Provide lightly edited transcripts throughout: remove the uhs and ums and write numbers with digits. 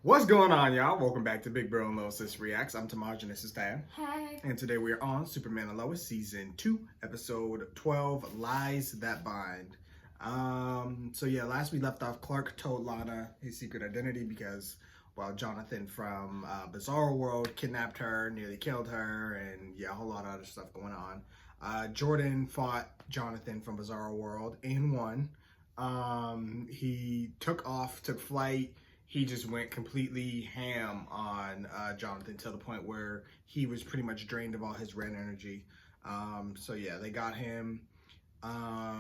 What's going on, y'all? Welcome back to Big Bro and Lois Reacts. I'm Tamaj and this is Tab. Hey. And today we are on Superman and Lois Season 2, Episode 12, Lies That Bind. So yeah, last we left off, Clark told Lana his secret identity because, well, Jonathan from Bizarro World kidnapped her, nearly killed her, and yeah, a whole lot of other stuff going on. Jordan fought Jonathan from Bizarro World and won. He took flight. He just went completely ham on Jonathan to the point where he was pretty much drained of all his red energy. So yeah, they got him. I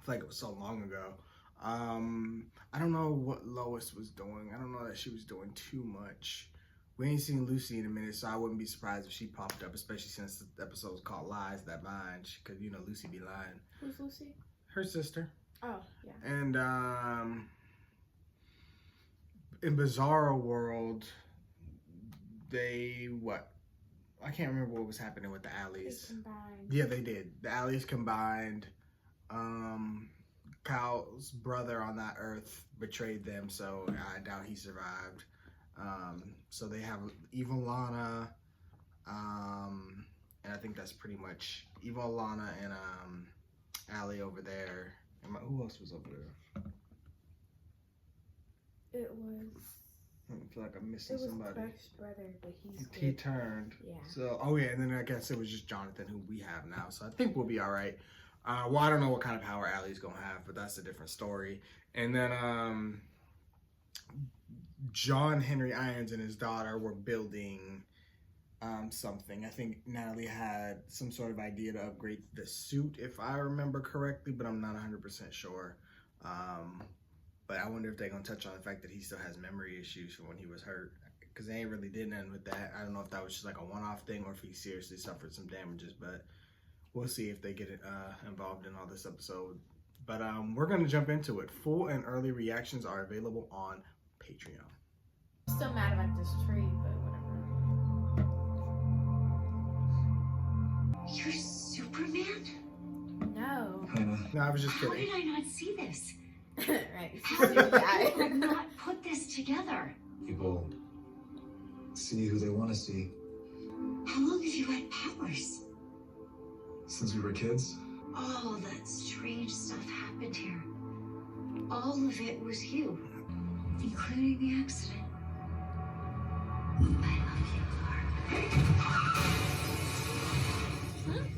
feel like it was so long ago. I don't know what Lois was doing. I don't know that she was doing too much. We ain't seen Lucy in a minute, so I wouldn't be surprised if she popped up, especially since the episode was called Lies That Bind. Because, you know, Lucy be lying. Who's Lucy? Her sister. Oh, yeah. And, in Bizarro World, I can't remember what was happening with the alleys. They combined. Yeah, they did. The alleys combined. Kyle's brother on that earth betrayed them, so I doubt he survived. So they have Evil Lana, and I think that's pretty much Evil Lana and Allie over there. And who else was over there? It was. I feel like I'm missing somebody. Clark's brother, but he turned. Yeah. So, and then I guess it was just Jonathan, who we have now. So I think we'll be all right. Well, I don't know what kind of power Allie's gonna have, but that's a different story. And then John Henry Irons and his daughter were building something. I think Natalie had some sort of idea to upgrade the suit, if I remember correctly, but I'm not 100% sure. But I wonder if they're going to touch on the fact that he still has memory issues from when he was hurt. Because they ain't really did nothing with that. I don't know if that was just like a one-off thing or if he seriously suffered some damages. But we'll see if they get involved in all this episode. But we're going to jump into it. Full and early reactions are available on Patreon. I'm still mad about this tree, but whatever. You're Superman? No. No, I was just How kidding. did I not see this? Right. How did you not put this together? People see who they want to see. How long have you had powers? Since we were kids, All that strange stuff happened here. All of it was you, including the accident. I love you, Clark.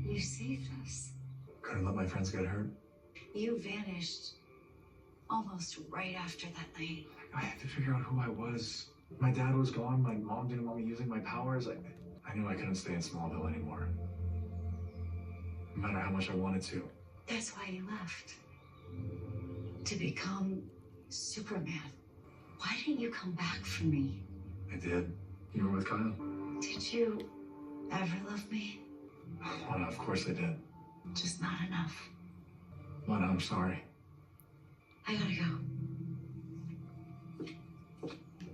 You saved us. couldn't let my friends get hurt. You vanished almost right after that night. I had to figure out who I was. My dad was gone. My mom didn't want me using my powers. I knew I couldn't stay in Smallville anymore. No matter how much I wanted to. That's why you left. To become Superman. Why didn't you come back for me? I did. You were with Kyle? Did you ever love me? Well, no, of course I did. Just not enough. Well, no, I'm sorry. I gotta go.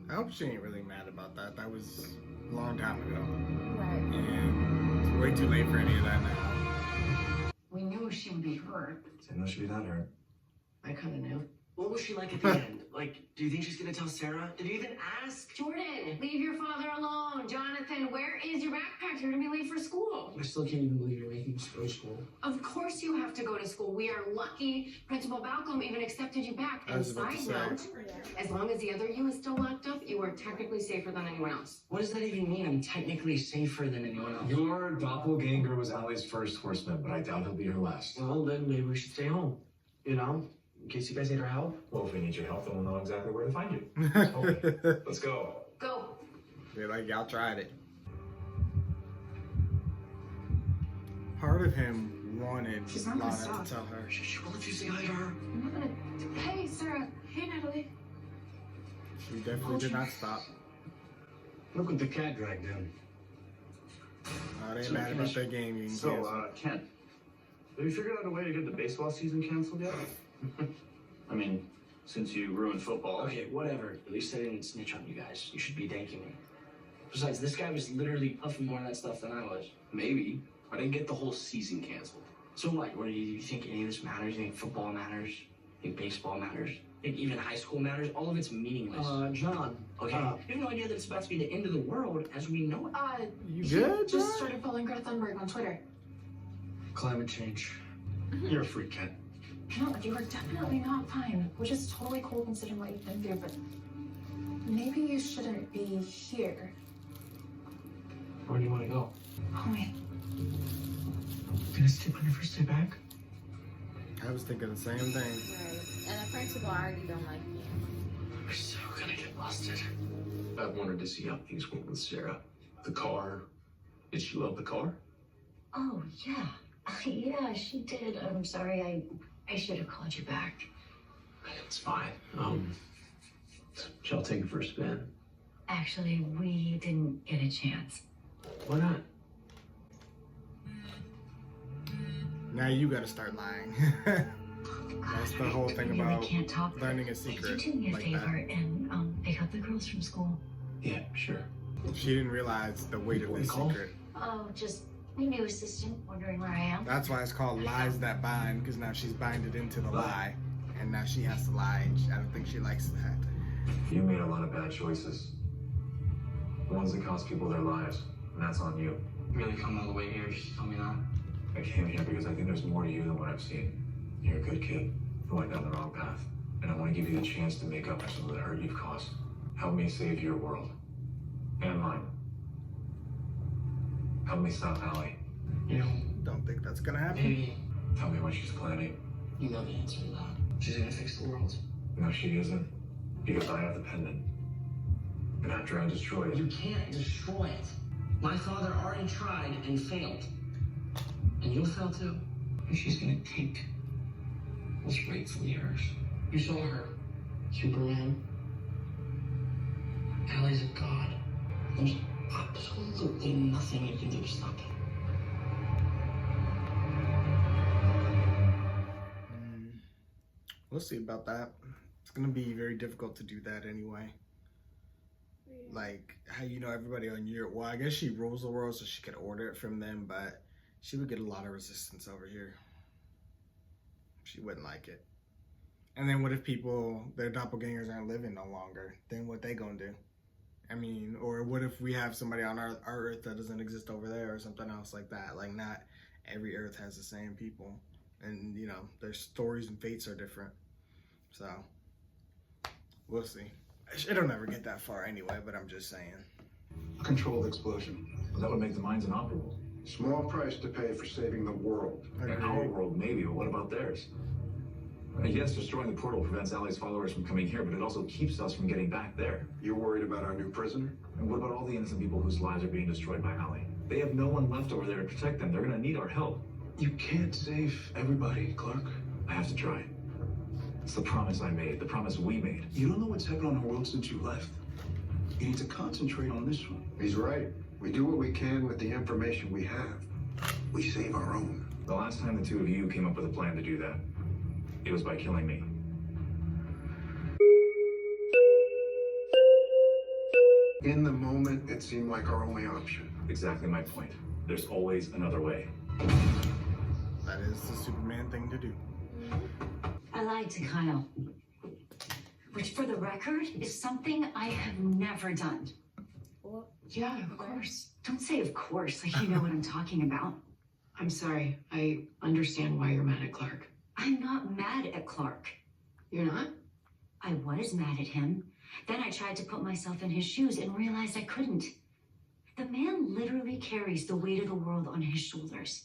I hope she ain't really mad about that. That was a long time ago. Right. And it's way too late for any of that now. We knew she would be hurt. Didn't know she'd be that hurt. I kind of knew. What was she like at the end? Like, do you think she's gonna tell Sarah? Did you even ask? Jordan, leave your father alone. Jonathan, where is your backpack? You're gonna be late for school. I still can't even believe you're making us go to school. Of course you have to go to school. We are lucky Principal Balcom even accepted you back. I And was about to side say. note, as long as the other you is still locked up, you are technically safer than anyone else. What does that even mean? I'm technically safer than anyone else. Your doppelganger was Allie's first horseman, but I doubt he'll be her last. Well, then maybe we should stay home. You know? In case you guys need our help. Well, if we need your help, then we'll know exactly where to find you. Let's go. Go. They're like, y'all tried it. Part of him wanted She's not gonna Lana stop. to tell her. She won't refuse to hide her. I'm not gonna. Hey, Sarah. Hey, Natalie. She definitely did not stop. Look what the cat dragged in. They ain't mad about that game. You can So, cancel. Ken, have you figured out a way to get the baseball season canceled yet? I mean, since you ruined football. Okay, whatever. At least I didn't snitch on you guys. You should be thanking me. Besides, this guy was literally puffing more of that stuff than I was. Maybe. I didn't get the whole season canceled. So what? What do you think any of this matters? You think football matters? You think baseball matters? You think even high school matters? All of it's meaningless. John. Okay. You have no idea that it's about to be the end of the world as we know it. You He good, just bro? started following Greta Thunberg on Twitter. Climate change. You're a freak, kid. No, you were definitely not fine, which is totally cool considering what you've been through, but maybe you shouldn't be here. Where do you want to go? Oh, wait. Gonna sleep on your first day back? I was thinking the same thing. Right. And the principal already don't like you. We're so gonna get busted. I've wanted to see how things went with Sarah. The car. Did she love the car? Oh, yeah. Yeah, she did. I'm sorry. I should have called you back. It's fine. Shall I take the first spin? Actually, we didn't get a chance. Why not? Now you gotta start lying. That's the whole thing I really about can't talk. learning a secret Could you do me a like favor that. and pick up the girls from school? Yeah, sure. She didn't realize the weight of this Call? secret. Oh, just my new assistant wondering where I am. That's why it's called lies that bind, because now she's binded into the lie, and now she has to lie, and I don't think she likes that. You made a lot of bad choices. The ones that cost people their lives, and that's on you. You really come all the way here just to tell me that? I came here because I think there's more to you than what I've seen. You're a good kid who went down the wrong path, and I want to give you the chance to make up for some of the hurt you've caused. Help me save your world. And mine. Help me stop Allie. You know, Don't think that's gonna happen. maybe Tell me what she's planning. you know the answer to that. She's gonna fix the world. No, she isn't. Because I have the pendant. And after I destroy You it, can't destroy it. My father already tried and failed. And you'll fail too. And she's gonna take what's rightfully hers. You saw her. Superman. Allie's a god. There's absolutely nothing you can do to stop it. We'll see about that. It's gonna be very difficult to do that anyway. Like, how you know everybody on your, well, I guess she rules the world so she could order it from them, but she would get a lot of resistance over here. She wouldn't like it. And then what if people, their doppelgangers aren't living no longer? Then what they gonna do? I mean, or what if we have somebody on our Earth that doesn't exist over there or something else like that? Like, not every Earth has the same people. And, you know, their stories and fates are different. So, we'll see. It'll never get that far anyway, but I'm just saying. Controlled explosion. that would make the mines inoperable. Small price to pay for saving the world. In our world, maybe, but what about theirs? Yes, destroying the portal prevents Allie's followers from coming here, but it also keeps us from getting back there. You're worried about our new prisoner? And what about all the innocent people whose lives are being destroyed by Allie? They have no one left over there to protect them. They're gonna need our help. You can't save everybody, Clark. I have to try. It's the promise I made, the promise we made. You don't know what's happened on our world since you left. You need to concentrate on this one. He's right. We do what we can with the information we have. We save our own. The last time the two of you came up with a plan to do that, it was by killing me. In the moment, it seemed like our only option. Exactly my point. There's always another way. That is the Superman thing to do. I lied to Kyle. Which, for the record, is something I have never done. Well, Yeah, of course. Don't say of course, like you know what I'm talking about. I'm sorry. I understand why you're mad at Clark. I'm not mad at Clark. You're not? I was mad at him. Then I tried to put myself in his shoes and realized I couldn't. The man literally carries the weight of the world on his shoulders.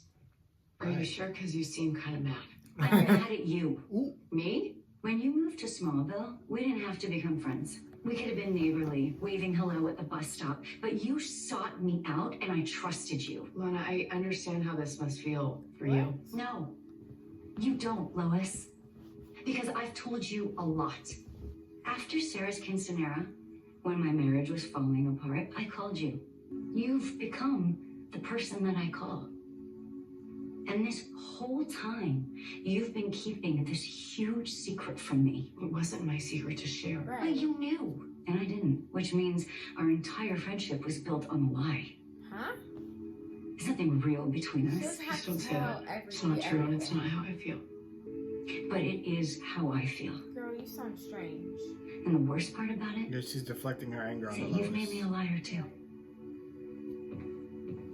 Are you sure? Because you seem kind of mad. I'm mad at you. Me? When you moved to Smallville, we didn't have to become friends. We could have been neighborly, waving hello at the bus stop, but you sought me out and I trusted you. Lana, I understand how this must feel for you. No, you don't, Lois. Because I've told you a lot. After Sarah's quinceanera, when my marriage was falling apart, I called you. You've become the person that I call. And this whole time, you've been keeping this huge secret from me. It wasn't my secret to share. But right. you knew, and I didn't, which means our entire friendship was built on a lie. Huh? There's nothing real between She us. doesn't have Please don't to say tell that. It's not true and it's not how I feel. But it is how I feel. Girl, you sound strange. And the worst part about it Yeah, she's deflecting her anger is on that the you've made Lois. me a liar too.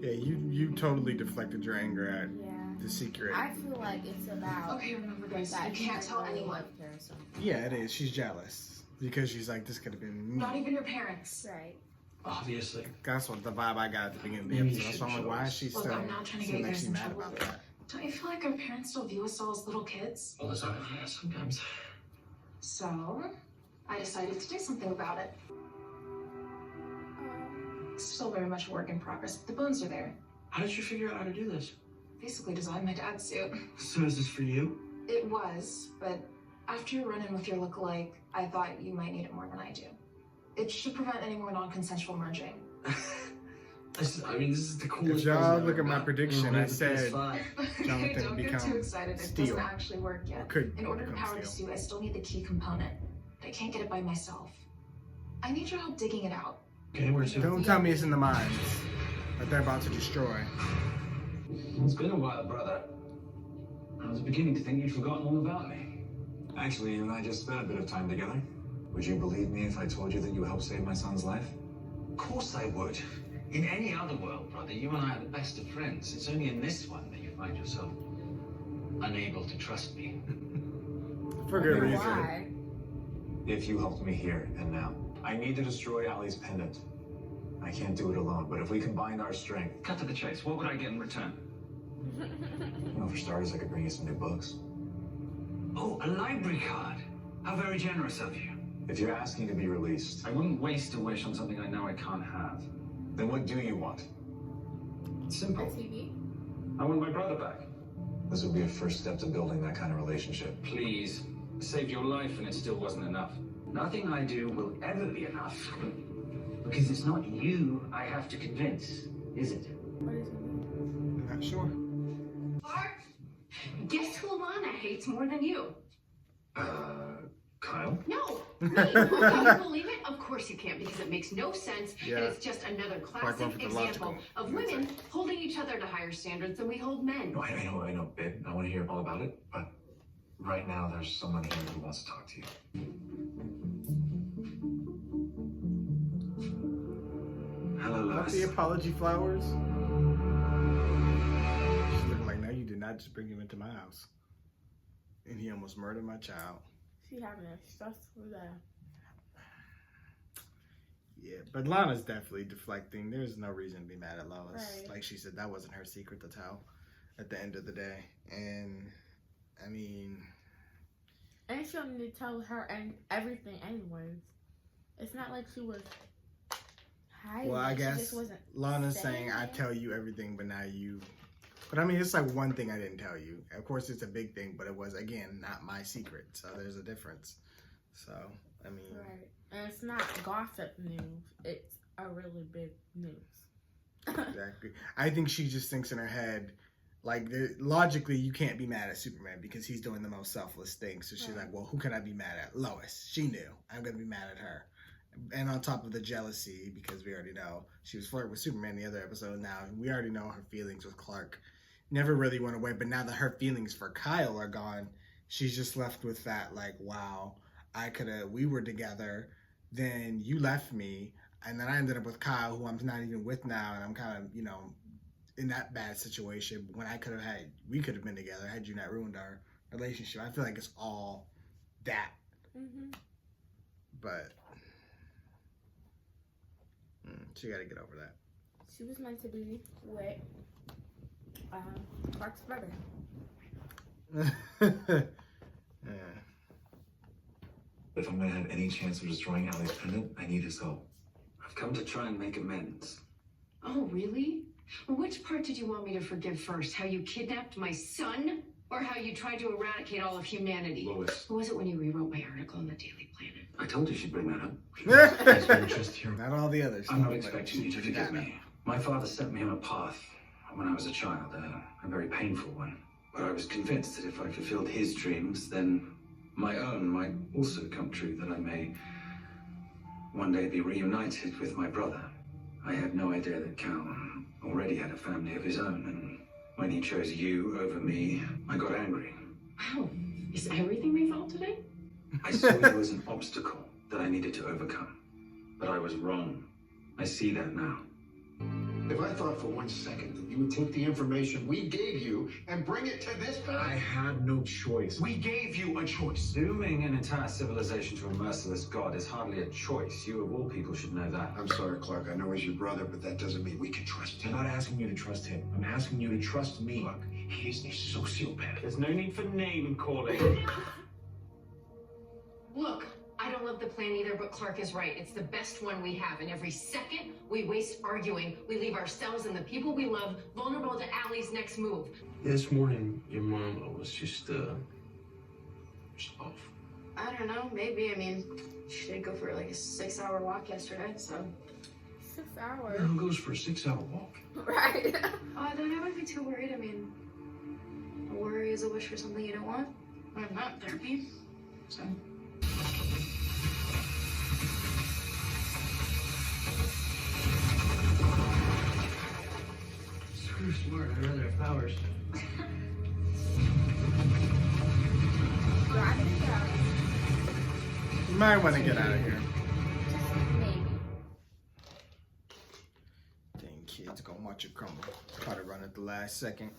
Yeah, you totally deflected your anger at Yeah. the secret. I feel like it's about Okay, remember guys, that you can't tell really anyone. loved her or something. Yeah, it is. She's jealous because she's like, this could have been me. Not even your parents. Right. Obviously. That's what the vibe I got at the beginning of the Maybe you episode. So I'm like, should why show is she Look, still I'm not trying to seem get like you she's guys in mad trouble. about that? Don't you feel like our parents still view us all as little kids? All the time, yeah, sometimes. So, I decided to do something about it. It's still very much a work in progress, but the bones are there. How did you figure out how to do this? Basically designed my dad's suit. So is this for you? It was, but after your run-in with your lookalike, I thought you might need it more than I do. It should prevent any more non-consensual merging. This is the coolest. If y'all present look I've at my ever got. prediction, I said Okay, Jonathan don't get become too excited. It steel. doesn't actually work yet. Could In order to become power the steel. suit, I still need the key component. I can't get it by myself. I need your help digging it out. Okay, where's it? Don't tell me it's in the mines that they're about to destroy. It's been a while, brother. I was beginning to think you'd forgotten all about me. Actually, you and I just spent a bit of time together. Would you believe me if I told you that you helped save my son's life? Of course I would. In any other world, brother, you and I are the best of friends. It's only in this one that you find yourself unable to trust me. For good Wonder reason. why. If you helped me here and now. I need to destroy Ali's pendant. I can't do it alone, but if we combine our strength, Cut to the chase. What would I get in return? for starters, I could bring you some new books. Oh, a library card. How very generous of you. If you're asking to be released, I wouldn't waste a wish on something I know I can't have. then what do you want? It's A simple. TV? I want my brother back. This would be a first step to building that kind of relationship. Please. I saved your life and it still wasn't enough. Nothing I do will ever be enough. Because it's not you I have to convince, is it? What is it? Not sure. Bart, guess who Lana hates more than you? Kyle? No, me. Can you believe it? Of course you can't, because it makes no sense, Yeah. and it's just another classic one for the example logical. of women holding each other to higher standards than we hold men. No, I know, babe. I want to hear all about it, but right now there's someone here who wants to talk to you. Hello, Not Lois. the apology flowers. She's looking like, no, you did not just bring him into my house. And he almost murdered my child. She having a stressful day. Yeah, but Lana's definitely deflecting. There's no reason to be mad at Lois. Right. Like she said, that wasn't her secret to tell at the end of the day. And, I mean... And she don't need to tell her and everything anyways. It's not like she was hiding. Well, I it. She guess just wasn't Lana's saying saying, I it. tell you everything, but now you... But I mean, it's like one thing I didn't tell you. Of course, it's a big thing, but it was, again, not my secret. So there's a difference. So, I mean... Right. And it's not gossip news. It's a really big news. Exactly. I think she just thinks in her head, like, logically, you can't be mad at Superman because he's doing the most selfless thing. So she's Right. like, well, who can I be mad at? Lois. She knew. I'm going to be mad at her. And on top of the jealousy, because we already know she was flirting with Superman the other episode. Now, we already know her feelings with Clark never really went away. But now that her feelings for Kyle are gone, she's just left with that, like, wow, we were together. Then you left me. And then I ended up with Kyle, who I'm not even with now. And I'm kind of, in that bad situation when we could have been together had you not ruined our relationship. I feel like it's all that. Mm-hmm. But she got to get over that. She was meant to be with Clark's brother. Yeah. If I'm going to have any chance of destroying Ali's pendant, I need his help. I've come to try and make amends. Oh, really? Well, which part did you want me to forgive first? How you kidnapped my son? Or how you tried to eradicate all of humanity? Lois, Or was it when you rewrote my article in the Daily Planet? I told you she'd bring that up. Is your interest here? Not all the others. I'm not but expecting you to she forgive got it. me. My father set me on a path when I was a child, a very painful one. But I was convinced that if I fulfilled his dreams, then my own might also come true, that I may one day be reunited with my brother. I had no idea that Cal already had a family of his own, and when he chose you over me, I got angry. Wow. Is everything my fault today? I saw you as an obstacle that I needed to overcome. But I was wrong. I see that now. If I thought for 1 second that you would take the information we gave you and bring it to this guy, I had no choice. we gave you a choice. Dooming an entire civilization to a merciless god is hardly a choice. You of all people should know that. I'm sorry, Clark. I know he's your brother, but that doesn't mean we can trust I'm him. not asking you to trust him. I'm asking you to trust me. Look, he's a sociopath. There's no need for name calling. Look, I don't love the plan either, but Clark is right. It's the best one we have, and every second we waste arguing, we leave ourselves and the people we love vulnerable to Allie's next move. This morning, your mama was just off. I don't know, maybe. I mean, she did go for like a 6-hour walk yesterday, so. 6 hours. Who goes for a 6-hour walk? Right. Then I wouldn't be too worried. I mean, a worry is a wish for something you don't want. I'm not in therapy, so. Screw smart, I'd rather have powers. You might want to get out of here. Maybe. Dang kids gonna watch it crumble. Try to run at the last second.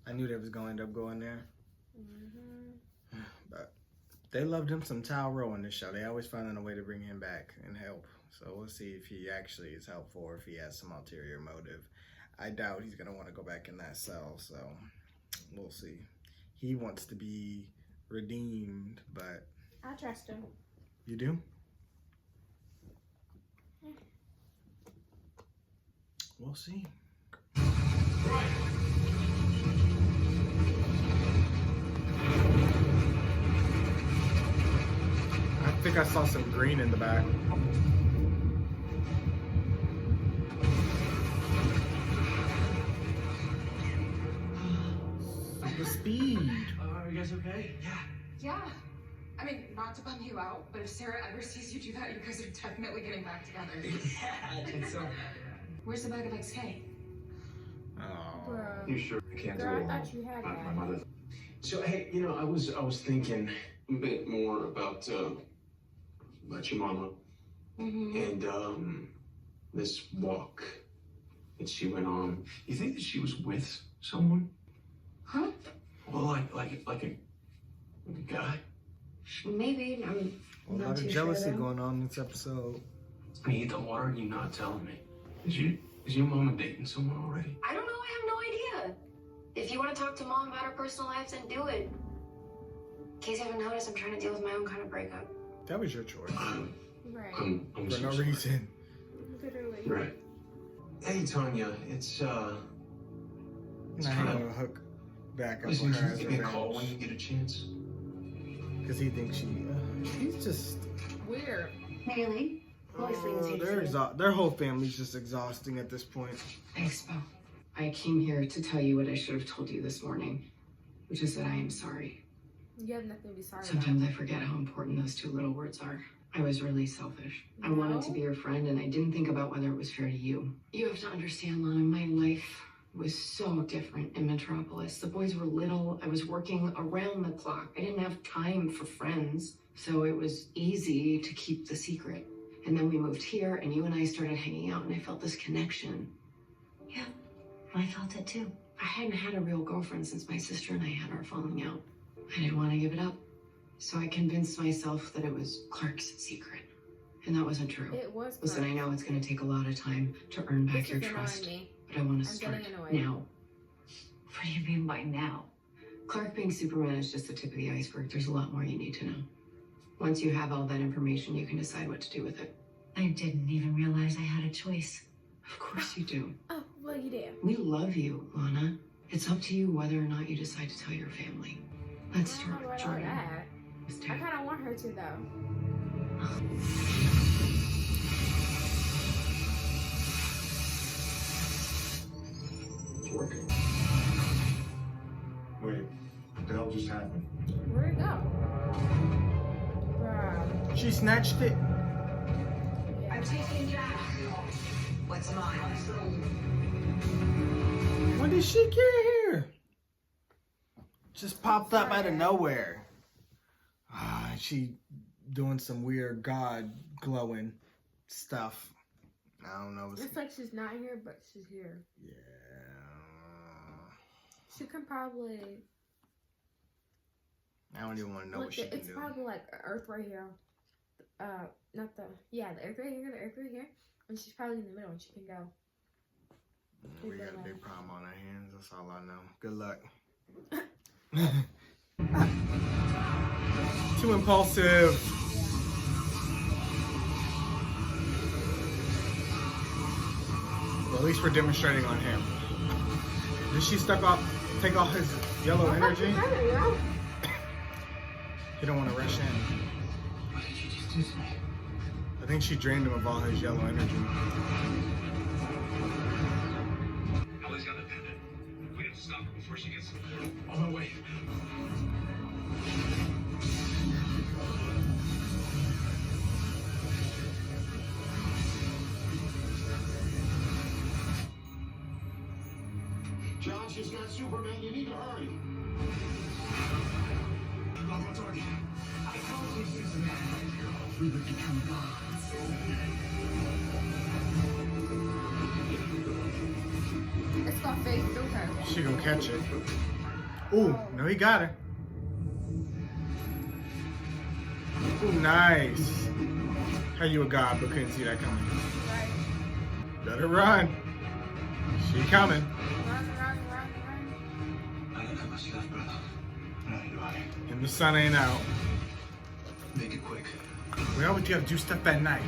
I knew they was gonna end up going there. But they loved him some Tao Rowe in this show. They always finding a way to bring him back and help. So we'll see if he actually is helpful or if he has some ulterior motive. I doubt he's gonna want to go back in that cell, so we'll see. He wants to be redeemed, but I trust him. you do? Yeah. We'll see. I think I saw some green in the back. The speed. Are you guys okay? Yeah. I mean, not to bum you out, but if Sarah ever sees you do that, you guys are definitely getting back together. Yeah, I think so. Where's the bag of XK? Oh. Bruh. You sure? I can't do Girl, it. I thought you had My that. mother. So, hey, you know, I was thinking a bit more about your mama and this walk that she went on. You think that she was with someone? Huh? Well, like a guy. Maybe. I'm A not lot too of sure, jealousy though. going on in this episode. I mean, why are you not telling me? Is your mama dating someone already? I don't know. I have no idea. If you want to talk to Mom about her personal life, then do it. In case you haven't noticed, I'm trying to deal with my own kind of breakup. That was your choice. Right. I'm For so no sorry. reason. Literally. Right. Hey, Tanya, it's Now he's kinda- gonna hook back up listen, on her as give me a call when revenge. you get a chance. Because he thinks he's just... Weird. Really? Lois thinks he's their whole family's just exhausting at this point. Thanks, Bo. I came here to tell you what I should have told you this morning, which is that I am sorry. You have nothing to be sorry Sometimes I forget how important those 2 little words are. I was really selfish. I wanted to be your friend, and I didn't think about whether it was fair to you. You have to understand, Lana, my life was so different in Metropolis. The boys were little. I was working around the clock. I didn't have time for friends, so it was easy to keep the secret. And then we moved here, and you and I started hanging out, and I felt this connection. Yeah, I felt it too. I hadn't had a real girlfriend since my sister and I had our falling out. I didn't want to give it up. So I convinced myself that it was Clark's secret. And that wasn't true. It was. Listen, I know it's going to take a lot of time to earn back This your is annoying trust. me. But I want to I'm start getting annoyed. now. What do you mean by now? Clark being Superman is just the tip of the iceberg. There's a lot more you need to know. Once you have all that information, you can decide what to do with it. I didn't even realize I had a choice. Of course you do. Oh, well, you did. We love you, Lana. It's up to you whether or not you decide to tell your family. Let's I don't know start with about all Jordan. that. Let's do I it. kind of want her to, though. It's working. Wait, what the hell just happened? Where'd it go? Bruh. She snatched it. Yeah. taking Jack. What's mine? When did she get here? Just popped up out of nowhere. She doing some weird god glowing stuff. I don't know. It's like she's not here, but she's here. Yeah. She can probably. I don't even want to know what she can It's do. probably like Earth right here. Not the the Earth right here, the Earth right here, and she's probably in the middle, and she can go. We got a big problem on our hands. That's all I know. Good luck. Too impulsive. Well, at least we're demonstrating on him. Did she take all his yellow energy? He don't want to rush in. What did you just do to me? I think she drained him of all his yellow energy. Ellie's got the pendant. We have to stop her before she gets on her way. John, she's got Superman. You need to hurry. I told you, Superman, we would become gods. It's gonna fade through her. She gonna catch it. Ooh, no, he got her. Ooh, nice. How you a god but couldn't see that coming? Right. Better run. She coming. Run. I don't have much left, brother. Neither do I. And the sun ain't out. Make it quick. We always gotta do stuff at night.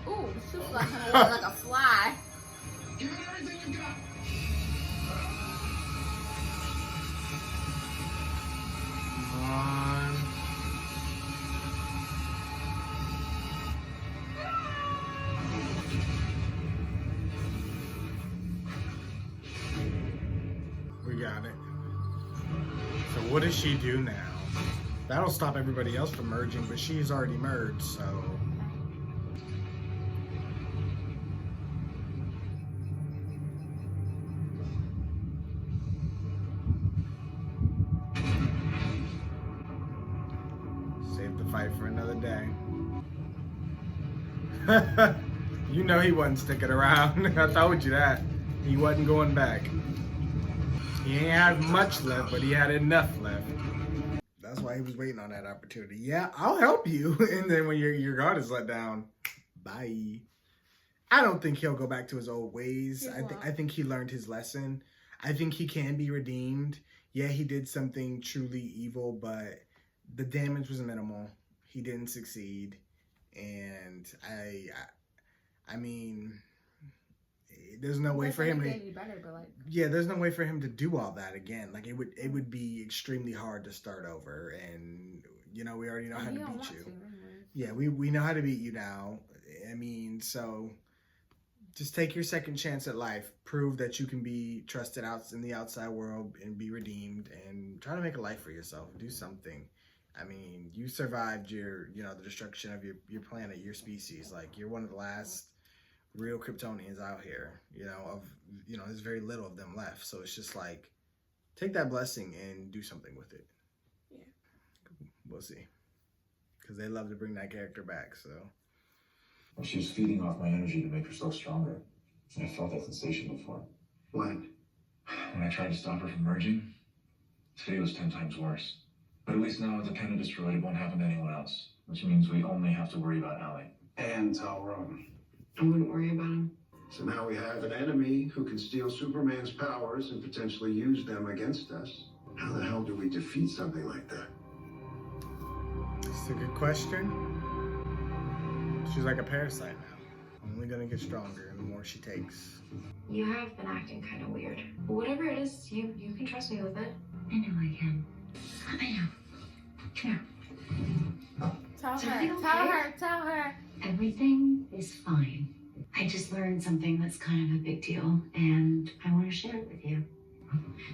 Ooh, she was like like a fly. Give it everything you got. Come on. We got it. So what does she do now? That'll stop everybody else from merging, but she's already merged, so... Save the fight for another day. You know he wasn't sticking around. I told you that. He wasn't going back. He ain't had much left, but he had enough left. That's why he was waiting on that opportunity. Yeah, I'll help you. And then when your guard is let down, bye. I don't think he'll go back to his old ways. I think he learned his lesson. I think he can be redeemed. Yeah, he did something truly evil, but the damage was minimal. He didn't succeed. And I mean, there's no way for him to. Yeah, there's no way for him to do all that again. Like it would be extremely hard to start over, and you know we already know how to beat you. Yeah, we know how to beat you now. I mean, so just take your second chance at life. Prove that you can be trusted out in the outside world and be redeemed, and try to make a life for yourself. Do something. I mean, you survived the destruction of your planet, your species. Like you're one of the last real Kryptonians out here, there's very little of them left. So it's just like, take that blessing and do something with it. Yeah. We'll see. Because they love to bring that character back, so. She was feeding off my energy to make herself stronger. I felt that sensation before. When? When I tried to stop her from merging, today was 10 times worse. But at least now with the pendant destroyed, it won't happen to anyone else. Which means we only have to worry about Allie. And Tyrone. I wouldn't worry about him. So now we have an enemy who can steal Superman's powers and potentially use them against us. How the hell do we defeat something like that? It's a good question. She's like a parasite now. Only gonna get stronger the more she takes. You have been acting kind of weird. Whatever it is, you can trust me with it. I know I can. I know. Come here. Tell Everything her. okay? Tell her. Everything is fine. I just learned something that's kind of a big deal, and I want to share it with you.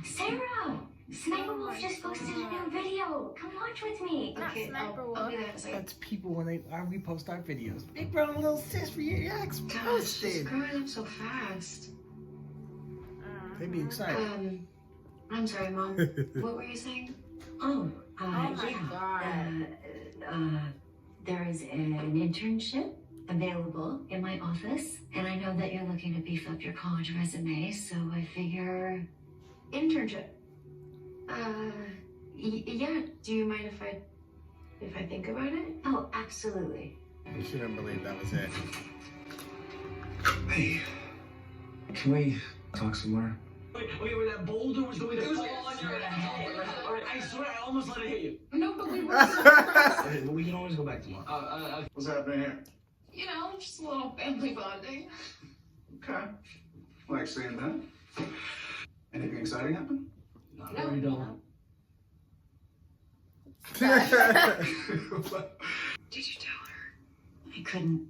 Sarah! Snuggle! Wolf just posted a new video. Come watch with me. Not Okay, Sniper I'll Wolf. do that in a second. That's people when we post our videos. Big brother, little sis for your ex Gosh, she's posted. growing up so fast. They be excited. I'm sorry, Mom. What were you saying? Oh, my yeah. God. There is an internship available in my office, and I know that you're looking to beef up your college resume, so I figure internship. Yeah. Do you mind if I think about it? Oh, absolutely. She didn't believe that was it. Hey, can we talk somewhere? Wait, where that boulder was going to fall on your head. All right, I swear, I almost let it hit you. No, but we were. Okay, but we can always go back tomorrow. What's happening here? You know, just a little family bonding. Okay. Like seeing that. Anything exciting happen? No, we don't. Did you tell her? I couldn't.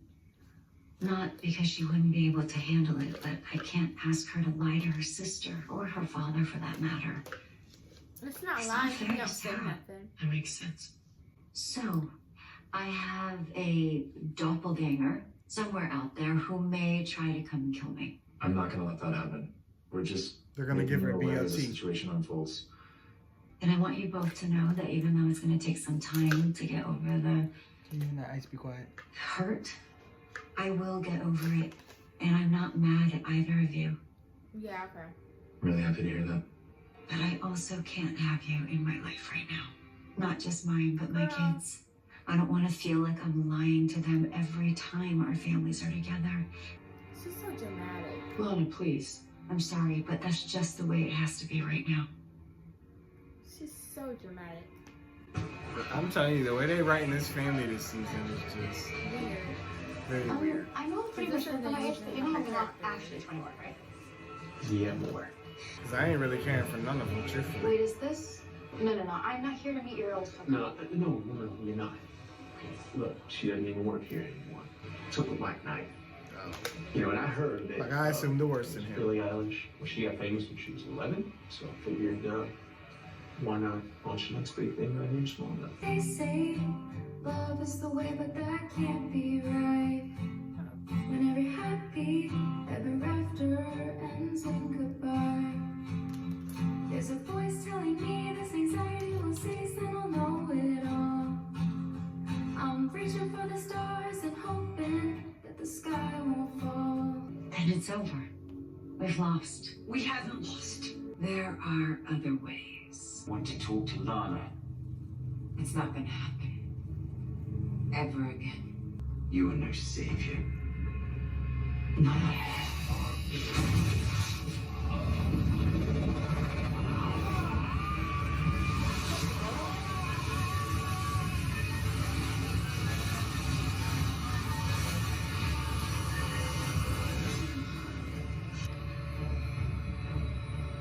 Not because she wouldn't be able to handle it, but I can't ask her to lie to her sister, or her father for that matter. It's not It's lying. not You very don't say sad. nothing. That makes sense. So, I have a doppelganger somewhere out there who may try to come and kill me. I'm not gonna let that happen. We're just They're gonna making give her you aware BOT. as the situation unfolds. And I want you both to know that even though it's going to take some time to get over the Can you and that ice be quiet? hurt, I will get over it. And I'm not mad at either of you. Yeah, okay. Really happy to hear that. But I also can't have you in my life right now. Not just mine, but my kids. I don't want to feel like I'm lying to them every time our families are together. She's so dramatic. Lana, please. I'm sorry, but that's just the way it has to be right now. She's so dramatic. I'm telling you, the way they writing this family this season is just Weird. very weird. I know pretty much what my age, but you know I'm not actually 21, right? Yeah, more. Cause I ain't really caring for none of them, truthfully. Wait, is this? No. I'm not here to meet your old couple. No, you're not. Okay, look, she doesn't even work here anymore. Took with Mike Knight. You know, and I heard that. Like I assumed the worst in him. Billie Eilish, well, she got famous when she was 11, so I figured, why not launch the next big thing right here, small enough. They say love is the way, but that can't be right. When every happy ever after ends in goodbye. There's a voice telling me this anxiety will cease and I'll know it all. I'm reaching for the stars and hoping that the sky won't fall. Then it's over. We've lost. We haven't lost. There are other ways. Want to talk to Lana? It's not gonna happen. Ever again. You are no savior. No.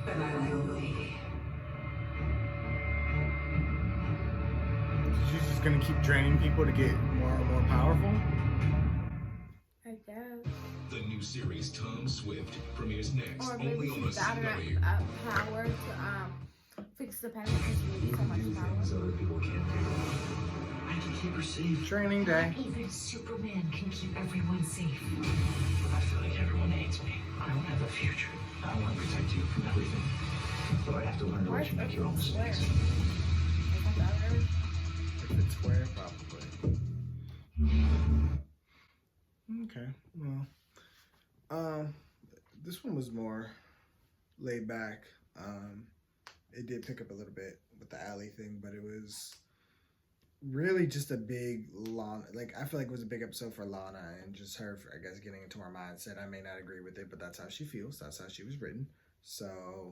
But I will be. She's just gonna keep draining people to get more and more powerful. I guess. The new series Tom Swift premieres next Or only maybe on she's got CW. enough power to fix the panic because she needs so much power. Things other people can't do. I can keep her safe. Training day. Even Superman can keep everyone safe. I feel like everyone hates me. I don't have a future. I want to protect you from everything. But I have to learn to let you make your own mistakes. Is that the other? If it's square, probably. Okay, well, this one was more laid back. It did pick up a little bit with the alley thing, but it was really just a big Lana. Like I feel like it was a big episode for Lana and just her, I guess, getting into her mindset. I may not agree with it, but that's how she feels. That's how she was written. So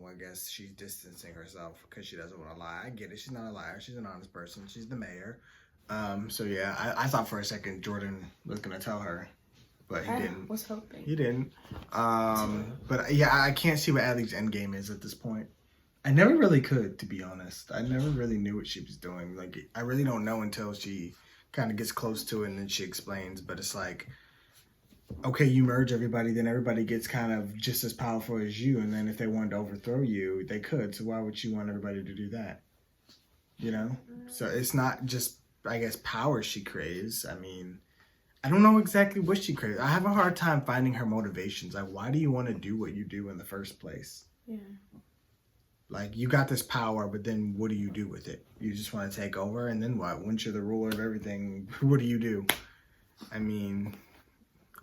I guess she's distancing herself because she doesn't want to lie. I get it. She's not a liar. She's an honest person. She's the mayor. So yeah, I thought for a second Jordan was gonna tell her, but he didn't. I was hoping. He didn't. But yeah, I can't see what Allie's end game is at this point. I never really could, to be honest. I never really knew what she was doing. Like, I really don't know until she kind of gets close to it and then she explains. But it's like, okay, you merge everybody, then everybody gets kind of just as powerful as you. And then if they wanted to overthrow you, they could. So why would you want everybody to do that? you know? So it's not just, I guess, power she craves. I mean, I don't know exactly what she craves. I have a hard time finding her motivations. Like, why do you want to do what you do in the first place? Yeah. Like, you got this power, but then what do you do with it? You just want to take over, and then what? Once you're the ruler of everything, what do you do? I mean,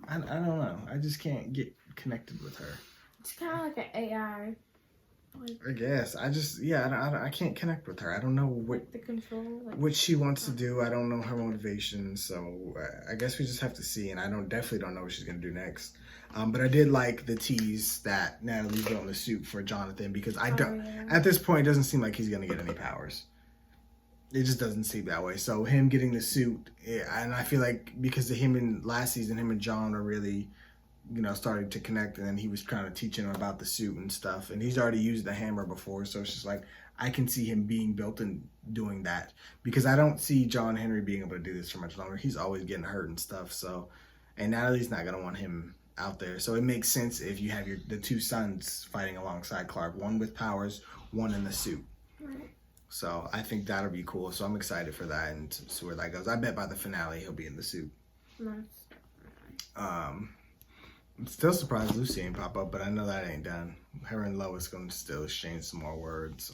I don't know. I just can't get connected with her. It's kind of like an AI. Like, I guess. I can't connect with her. I don't know what the control. Like, what she wants to do. I don't know her motivations. So I guess we just have to see. And I definitely don't know what she's going to do next. But I did like the tease that Natalie's building the suit for Jonathan, because at this point, it doesn't seem like he's going to get any powers. It just doesn't seem that way. So him getting the suit, and I feel like because of him in last season, him and John are really, starting to connect, and then he was kind of teaching him about the suit and stuff. And he's already used the hammer before, so it's just like, I can see him being built and doing that, because I don't see John Henry being able to do this for much longer. He's always getting hurt and stuff. So, and Natalie's not going to want him out there. So it makes sense if you have the two sons fighting alongside Clark, one with powers, one in the suit. right. So I think that'll be cool. So I'm excited for that and to see where that goes. I bet by the finale he'll be in the suit. Nice. I'm still surprised Lucy ain't pop up, but I know that ain't done. Her and Lois gonna still exchange some more words.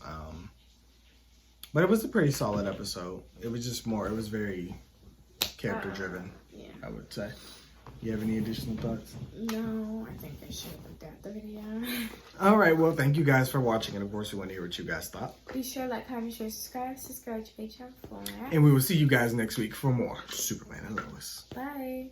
But it was a pretty solid episode. It was just more. It was very character driven. Yeah. I would say. You have any additional thoughts? No, I think I should have looked at the video. All right. Well, thank you guys for watching, and of course, we want to hear what you guys thought. Be sure to like, comment, share, subscribe to the channel for that. And we will see you guys next week for more Superman and Lois. Bye.